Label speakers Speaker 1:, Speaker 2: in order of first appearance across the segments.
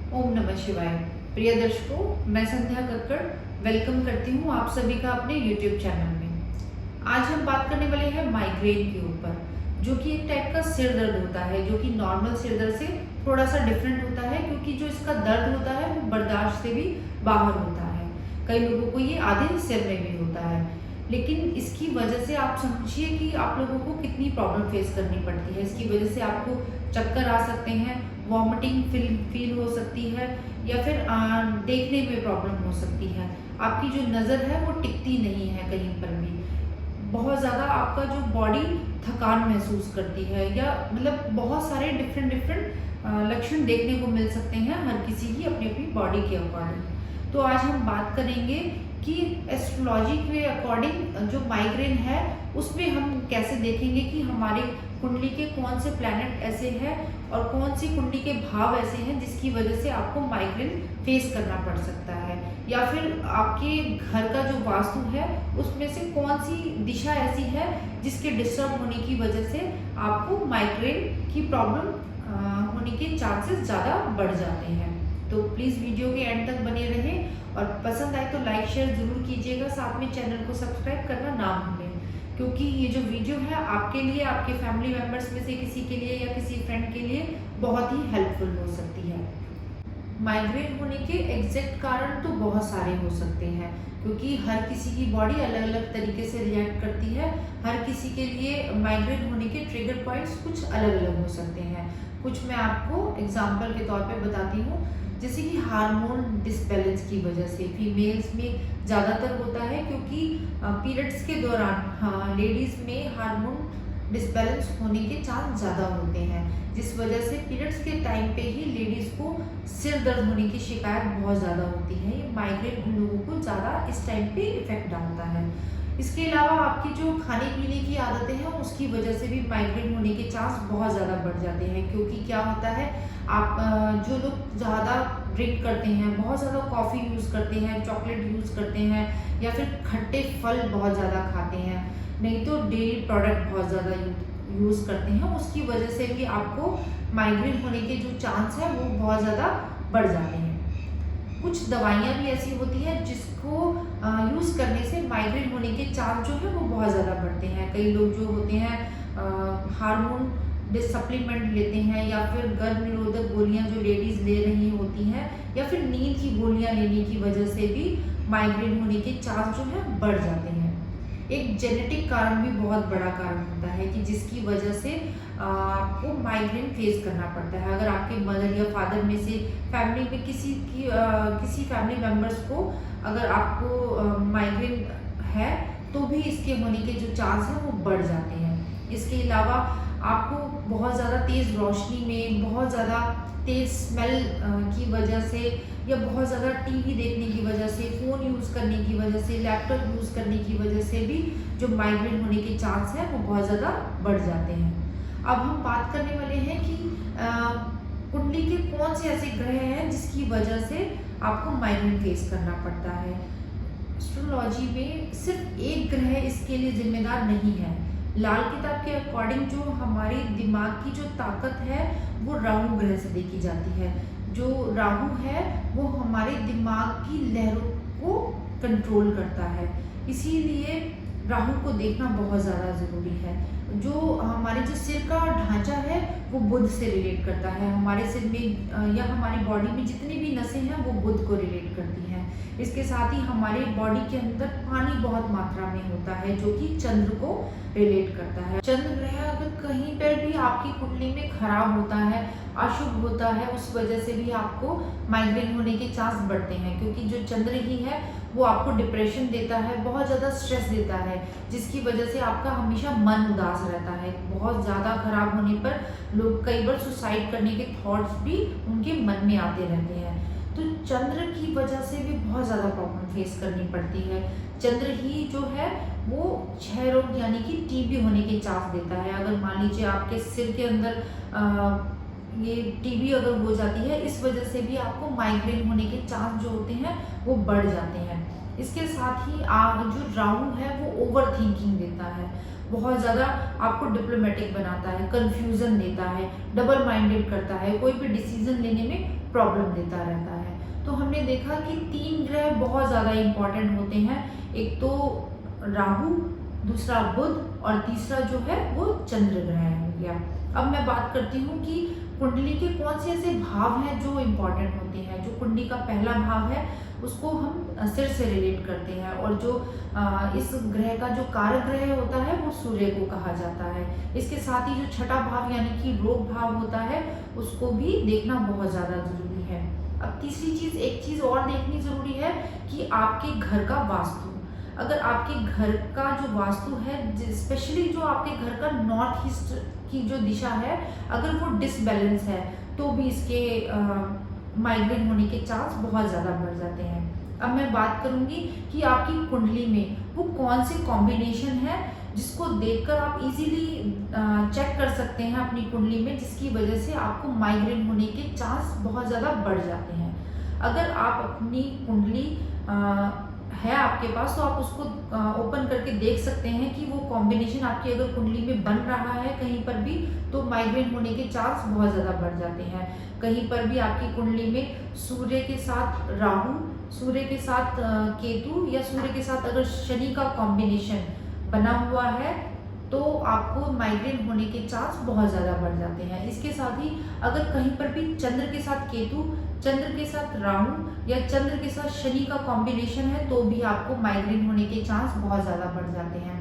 Speaker 1: ओम नमः शिवाय। प्रिय दर्शकों, मैं संध्या कक्कड़ वेलकम करती हूँ आप सभी का अपने YouTube चैनल में। आज हम बात करने वाले हैं माइग्रेन के ऊपर, जो कि एक टाइप का सिर दर्द होता है, जो कि नॉर्मल सिर दर्द से थोड़ा सा डिफरेंट होता है, क्योंकि जो इसका दर्द होता है वो बर्दाश्त से भी बाहर होता है। कई लोगों को ये आधे सिर में भी होता है, लेकिन इसकी वजह से आप समझिए कि आप लोगों को कितनी प्रॉब्लम फेस करनी पड़ती है। इसकी वजह से आपको चक्कर आ सकते हैं, वॉमिटिंग फील हो सकती है, या फिर देखने में प्रॉब्लम हो सकती है। आपकी जो नज़र है वो टिकती नहीं है कहीं पर भी। बहुत ज़्यादा आपका जो बॉडी थकान महसूस करती है, या मतलब बहुत सारे डिफरेंट डिफरेंट लक्षण देखने को मिल सकते हैं हर किसी की अपनी अपनी बॉडी के अकॉर्डिंग। तो आज हम बात करेंगे कि एस्ट्रोलॉजी के अकॉर्डिंग जो माइग्रेन है उसमें हम कैसे देखेंगे कि हमारे कुंडली के कौन से प्लैनेट ऐसे हैं और कौन सी कुंडली के भाव ऐसे हैं जिसकी वजह से आपको माइग्रेन फेस करना पड़ सकता है, या फिर आपके घर का जो वास्तु है उसमें से कौन सी दिशा ऐसी है जिसके डिस्टर्ब होने की वजह से आपको माइग्रेन की प्रॉब्लम होने के चांसेस ज़्यादा बढ़ जाते हैं। तो प्लीज़ वीडियो के एंड तक बने रहें, और पसंद आए तो लाइक शेयर ज़रूर कीजिएगा, साथ में चैनल को सब्सक्राइब करना ना भूलें, क्योंकि ये जो वीडियो है आपके लिए, आपके फैमिली मेम्बर्स में से किसी के लिए या किसी फ्रेंड के लिए बहुत ही हेल्पफुल हो सकती है। माइग्रेन होने के एग्जैक्ट कारण तो बहुत सारे हो सकते हैं, क्योंकि हर किसी की बॉडी अलग अलग तरीके से रिएक्ट करती है। हर किसी के लिए माइग्रेन होने के ट्रिगर पॉइंट्स कुछ अलग अलग हो सकते हैं। कुछ मैं आपको एग्जांपल के तौर पे बताती हूँ, जैसे कि हार्मोन डिसबैलेंस की वजह से फीमेल्स में ज़्यादातर होता है, क्योंकि पीरियड्स के दौरान लेडीज़ में हार्मोन डिसबैलेंस होने के चांस ज़्यादा होते हैं, जिस वजह से पीरियड्स के टाइम पे ही लेडीज़ को सिर दर्द होने की शिकायत बहुत ज़्यादा होती है। ये माइग्रेन उन लोगों को ज़्यादा इस टाइम पे इफेक्ट डालता है। इसके अलावा आपकी जो खाने पीने की आदतें हैं उसकी वजह से भी माइग्रेन होने के चांस बहुत ज़्यादा बढ़ जाते हैं, क्योंकि क्या होता है, आप जो लोग ज़्यादा ड्रिंक करते हैं, बहुत ज़्यादा कॉफ़ी यूज़ करते हैं, चॉकलेट यूज़ करते हैं, या फिर खट्टे फल बहुत ज़्यादा खाते हैं, नहीं तो डेयरी प्रोडक्ट बहुत ज़्यादा यूज़ करते हैं, उसकी वजह से भी आपको माइग्रेन होने के जो चांस है वो बहुत ज़्यादा बढ़ जाते हैं। कुछ दवाइयाँ भी ऐसी होती हैं जिसको यूज़ करने से माइग्रेन होने के चांस जो है वो बहुत ज़्यादा बढ़ते हैं। कई लोग जो होते हैं हार्मोन सप्लीमेंट लेते हैं, या फिर गर्भ निरोधक गोलियाँ जो लेडीज़ ले रही होती हैं, या फिर नींद की गोलियाँ लेने की वजह से भी माइग्रेन होने के चांस जो है बढ़ जाते हैं। एक जेनेटिक कारण भी बहुत बड़ा कारण होता है कि जिसकी वजह से आपको माइग्रेन फेस करना पड़ता है। अगर आपके मदर या फादर में से फैमिली में किसी फैमिली मेम्बर्स को अगर आपको माइग्रेन है तो भी इसके होने के जो चांस हैं वो बढ़ जाते हैं। इसके अलावा आपको बहुत ज़्यादा तेज़ रोशनी में, बहुत ज़्यादा तेज़ स्मेल की वजह से, या बहुत ज़्यादा टीवी देखने की वजह से, फ़ोन यूज़ करने की वजह से, लैपटॉप यूज़ करने की वजह से भी जो माइग्रेन होने के चांस हैं वो बहुत ज़्यादा बढ़ जाते हैं। अब हम बात करने वाले हैं कि कुंडली के कौन से ऐसे ग्रह हैं जिसकी वजह से आपको माइग्रेन फेस करना पड़ता है। एस्ट्रोलॉजी में सिर्फ एक ग्रह इसके लिए जिम्मेदार नहीं है। लाल किताब के अकॉर्डिंग जो हमारे दिमाग की जो ताकत है वो राहु ग्रह से देखी जाती है। जो राहु है वो हमारे दिमाग की लहरों को कंट्रोल करता है, इसीलिए राहु को देखना बहुत ज़्यादा ज़रूरी है। जो हमारे जो सिर का ढांचा है वो बुध से रिलेट करता है। हमारे सिर में या हमारी बॉडी में जितनी भी नसें हैं वो बुध को रिलेट करती हैं। इसके साथ ही हमारे बॉडी के अंदर पानी बहुत मात्रा में होता है, जो कि चंद्र को रिलेट करता है। चंद्र ग्रह अगर कहीं पर भी आपकी कुंडली में खराब होता है, अशुभ होता है, उस वजह से भी आपको माइग्रेन होने के चांस बढ़ते हैं, क्योंकि जो चंद्र ही है वो आपको डिप्रेशन देता है, बहुत ज़्यादा स्ट्रेस देता है, जिसकी वजह से आपका हमेशा मन उदास रहता है। बहुत ज़्यादा खराब होने पर लोग कई बार सुसाइड करने के थॉट्स भी उनके मन में आते रहते हैं। तो चंद्र की वजह से भी बहुत ज़्यादा प्रॉब्लम फेस करनी पड़ती है। चंद्र ही जो है वो क्षय रोग यानी कि टीबी होने के चांस देता है। अगर मान लीजिए आपके सिर के अंदर ये टीबी अगर हो जाती है, इस वजह से भी आपको माइग्रेन होने के चांस जो होते हैं वो बढ़ जाते हैं। इसके साथ ही जो राहु है वो ओवर थिंकिंग देता है। बहुत ज़्यादा आपको डिप्लोमेटिक बनाता है, कंफ्यूजन देता है, डबल माइंडेड करता है, कोई भी डिसीजन लेने में प्रॉब्लम देता रहता है। तो हमने देखा कि 3 ग्रह बहुत ज़्यादा इम्पॉर्टेंट होते हैं, एक तो राहु, दूसरा बुध और तीसरा जो है वो चंद्र ग्रह हो गया। अब मैं बात करती हूँ कि कुंडली के कौन से ऐसे भाव हैं जो इम्पॉर्टेंट होते हैं। जो कुंडली का पहला भाव है उसको हम सिर से रिलेट करते हैं, और जो इस ग्रह का जो कारक ग्रह होता है वो सूर्य को कहा जाता है। इसके साथ ही जो छठा भाव यानी कि रोग भाव होता है उसको भी देखना बहुत ज़्यादा जरूरी है। अब तीसरी चीज़, एक चीज़ और देखनी ज़रूरी है कि आपके घर का वास्तु, अगर आपके घर का जो वास्तु है, स्पेशली जो आपके घर का नॉर्थ ईस्ट की जो दिशा है, अगर वो डिसबैलेंस है तो भी इसके माइग्रेन होने के चांस बहुत ज़्यादा बढ़ जाते हैं। अब मैं बात करूंगी कि आपकी कुंडली में वो कौन से कॉम्बिनेशन है जिसको देखकर आप इजीली चेक कर सकते हैं अपनी कुंडली में, जिसकी वजह से आपको माइग्रेन होने के चांस बहुत ज़्यादा बढ़ जाते हैं। अगर आप अपनी कुंडली है आपके पास तो आप उसको ओपन करके देख सकते हैं कि वो कॉम्बिनेशन आपकी अगर कुंडली में बन रहा है कहीं पर भी, तो माइग्रेन होने के चांस बहुत ज़्यादा बढ़ जाते हैं। कहीं पर भी आपकी कुंडली में सूर्य के साथ राहु, सूर्य के साथ केतु या सूर्य के साथ अगर शनि का कॉम्बिनेशन बना हुआ है तो आपको माइग्रेन होने के चांस बहुत ज़्यादा बढ़ जाते हैं। इसके साथ ही अगर कहीं पर भी चंद्र के साथ केतु, चंद्र के साथ राहु या चंद्र के साथ शनि का कॉम्बिनेशन है तो भी आपको माइग्रेन होने के चांस बहुत ज़्यादा बढ़ जाते हैं।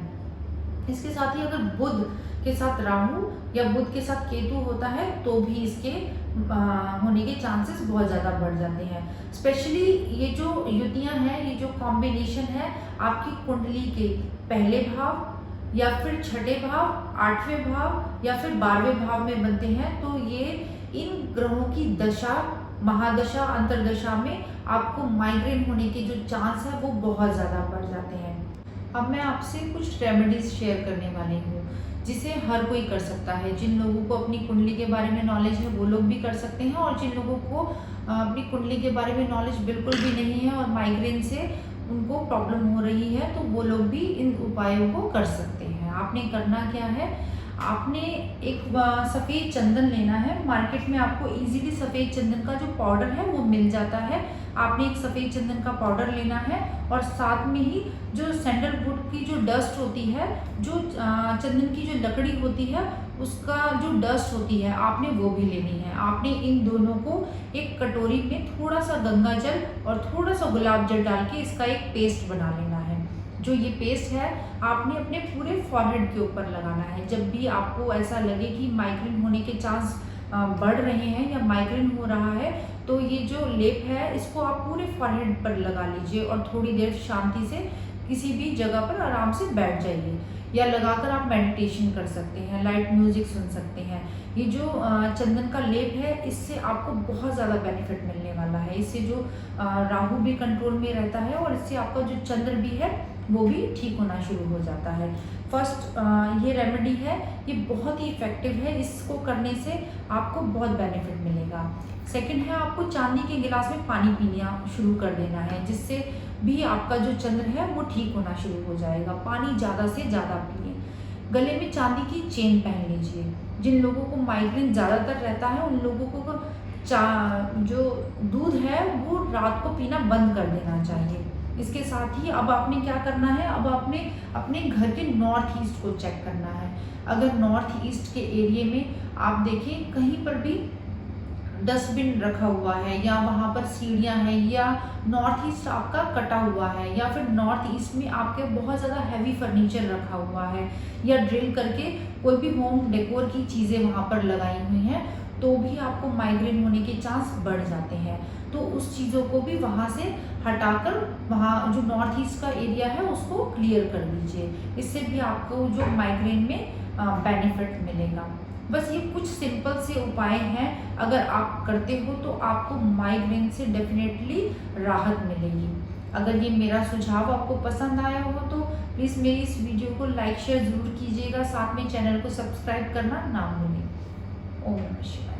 Speaker 1: इसके साथ ही अगर बुध के साथ राहु या बुध के साथ केतु होता है तो भी इसके होने के चांसेस बहुत ज़्यादा बढ़ जाते हैं। स्पेशली ये जो युतियाँ हैं, ये जो कॉम्बिनेशन है आपकी कुंडली के पहले भाव या फिर छठे भाव, 8वें भाव या फिर 12वें भाव में बनते हैं, तो ये इन ग्रहों की दशा, महादशा, अंतरदशा में आपको माइग्रेन होने के जो चांस है वो बहुत ज़्यादा बढ़ जाते हैं। अब मैं आपसे कुछ रेमेडीज शेयर करने वाली हूँ जिसे हर कोई कर सकता है। जिन लोगों को अपनी कुंडली के बारे में नॉलेज है वो लोग भी कर सकते हैं, और जिन लोगों को अपनी कुंडली के बारे में नॉलेज बिल्कुल भी नहीं है और माइग्रेन से उनको प्रॉब्लम हो रही है तो वो लोग भी इन उपायों को कर सकते हैं। आपने करना क्या है, आपने एक सफ़ेद चंदन लेना है। मार्केट में आपको इजीली सफ़ेद चंदन का जो पाउडर है वो मिल जाता है। आपने एक सफ़ेद चंदन का पाउडर लेना है और साथ में ही जो सैंडलवुड की जो डस्ट होती है, जो चंदन की जो लकड़ी होती है उसका जो डस्ट होती है आपने वो भी लेनी है। आपने इन दोनों को एक कटोरी में थोड़ा सा गंगा जल और थोड़ा सा गुलाब जल डाल के इसका एक पेस्ट बना लेना है। जो ये पेस्ट है आपने अपने पूरे फॉरहेड के ऊपर लगाना है। जब भी आपको ऐसा लगे कि माइग्रेन होने के चांस बढ़ रहे हैं या माइग्रेन हो रहा है तो ये जो लेप है इसको आप पूरे फॉरहेड पर लगा लीजिए और थोड़ी देर शांति से किसी भी जगह पर आराम से बैठ जाइए, या लगाकर आप मेडिटेशन कर सकते हैं, लाइट म्यूजिक सुन सकते हैं। ये जो चंदन का लेप है इससे आपको बहुत ज़्यादा बेनिफिट मिलने वाला है। इससे जो राहु भी कंट्रोल में रहता है और इससे आपका जो चंद्र भी है वो भी ठीक होना शुरू हो जाता है। फर्स्ट ये रेमेडी है, ये बहुत ही इफ़ेक्टिव है, इसको करने से आपको बहुत बेनिफिट मिलेगा। सेकंड है, आपको चांदी के गिलास में पानी पीना शुरू कर देना है, जिससे भी आपका जो चंद्र है वो ठीक होना शुरू हो जाएगा। पानी ज़्यादा से ज़्यादा पिए। गले में चांदी की चेन पहन लीजिए। जिन लोगों को माइग्रेन ज़्यादातर रहता है उन लोगों को जो दूध है वो रात को पीना बंद कर देना चाहिए। इसके साथ ही अब आपने क्या करना है, अब आपने अपने घर के नॉर्थ ईस्ट को चेक करना है। अगर नॉर्थ ईस्ट के एरिया में आप देखें कहीं पर भी डस्टबिन रखा हुआ है या वहाँ पर सीढ़ियाँ हैं या नॉर्थ ईस्ट आपका कटा हुआ है या फिर नॉर्थ ईस्ट में आपके बहुत ज़्यादा हैवी फर्नीचर रखा हुआ है या ड्रिल करके कोई भी होम डेकोर की चीज़ें वहाँ पर लगाई हुई हैं तो भी आपको माइग्रेन होने के चांस बढ़ जाते हैं। तो उस चीज़ों को भी वहाँ से हटाकर वहाँ जो नॉर्थ ईस्ट का एरिया है उसको क्लियर कर दीजिए। इससे भी आपको जो माइग्रेन में बेनिफिट मिलेगा। बस ये कुछ सिंपल से उपाय हैं, अगर आप करते हो तो आपको माइग्रेन से डेफिनेटली राहत मिलेगी। अगर ये मेरा सुझाव आपको पसंद आया हो तो प्लीज़ मेरी इस वीडियो को लाइक शेयर ज़रूर कीजिएगा, साथ में चैनल को सब्सक्राइब करना ना भूलें। ओम नमः शिवाय।